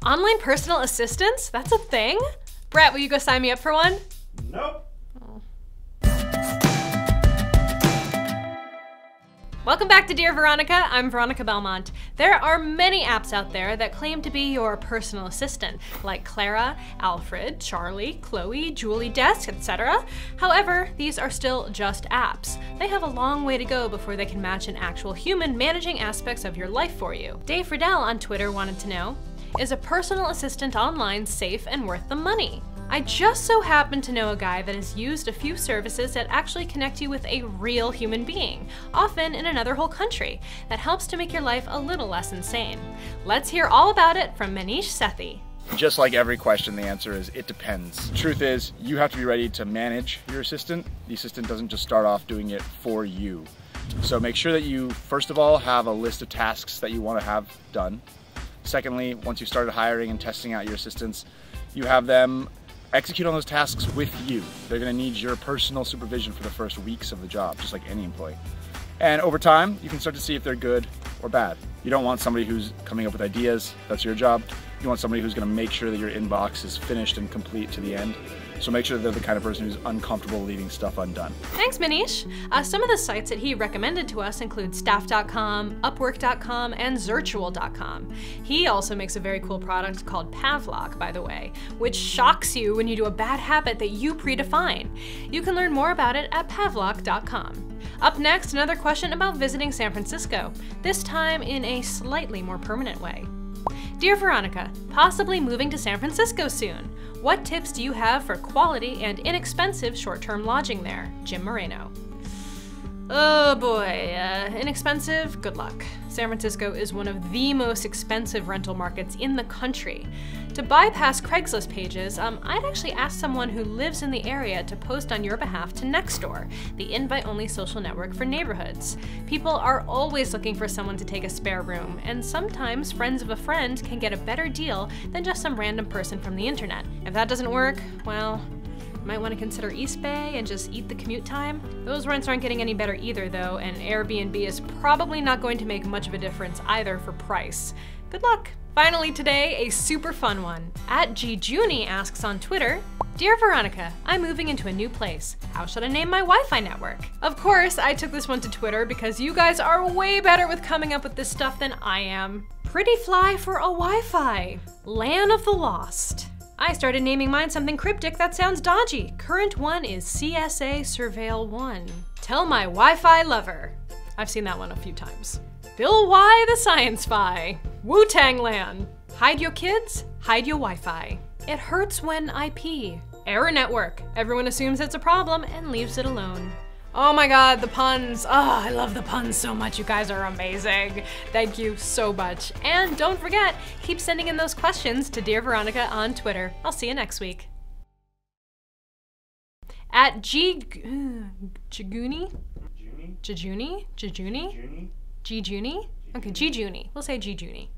Online personal assistants? That's a thing? Brett, will you go sign me up for one? Nope. Welcome back to Dear Veronica. I'm Veronica Belmont. There are many apps out there that claim to be your personal assistant, like Clara, Alfred, Charlie, Chloe, Julie Desk, etc. However, these are still just apps. They have a long way to go before they can match an actual human managing aspects of your life for you. Dave Friedel on Twitter wanted to know, is a personal assistant online safe and worth the money? I just so happen to know a guy that has used a few services that actually connect you with a real human being, often in another whole country, that helps to make your life a little less insane. Let's hear all about it from Manish Sethi. Just like every question, the answer is it depends. The truth is, you have to be ready to manage your assistant. The assistant doesn't just start off doing it for you. So make sure that you, first of all, have a list of tasks that you want to have done. Secondly, once you've started hiring and testing out your assistants, you have them execute on those tasks with you. They're going to need your personal supervision for the first weeks of the job, just like any employee. And over time, you can start to see if they're good or bad. You don't want somebody who's coming up with ideas, that's your job. You want somebody who's going to make sure that your inbox is finished and complete to the end. So make sure that they're the kind of person who's uncomfortable leaving stuff undone. Thanks, Manish. Some of the sites that he recommended to us include staff.com, upwork.com, and zirtual.com. He also makes a very cool product called Pavlok, by the way, which shocks you when you do a bad habit that you predefine. You can learn more about it at pavlok.com. Up next, another question about visiting San Francisco, this time in a slightly more permanent way. Dear Veronica, possibly moving to San Francisco soon. What tips do you have for quality and inexpensive short-term lodging there? Jim Moreno. Oh boy, inexpensive? Good luck. San Francisco is one of the most expensive rental markets in the country. To bypass Craigslist pages, I'd actually ask someone who lives in the area to post on your behalf to Nextdoor, the invite-only social network for neighborhoods. People are always looking for someone to take a spare room, and sometimes friends of a friend can get a better deal than just some random person from the internet. If that doesn't work, well, you might want to consider East Bay and just eat the commute time. Those rents aren't getting any better either though, and Airbnb is probably not going to make much of a difference either for price. Good luck! Finally today, a super fun one. @GJuni asks on Twitter, Dear Veronica, I'm moving into a new place. How should I name my Wi-Fi network? Of course, I took this one to Twitter because you guys are way better with coming up with this stuff than I am. Pretty fly for a Wi-Fi. LAN of the Lost. I started naming mine something cryptic that sounds dodgy. Current one is CSA Surveil 1. Tell my Wi-Fi lover. I've seen that one a few times. Bill Y the Science Spy. Wu-Tang Lan. Hide your kids, hide your Wi-Fi. It hurts when I pee. Error network. Everyone assumes it's a problem and leaves it alone. Oh my god, the puns. Oh, I love the puns so much. You guys are amazing. Thank you so much. And don't forget, keep sending in those questions to Dear Veronica on Twitter. I'll see you next week. @Jijuni? Jijuni? Okay, Jijuni. We'll say Jijuni.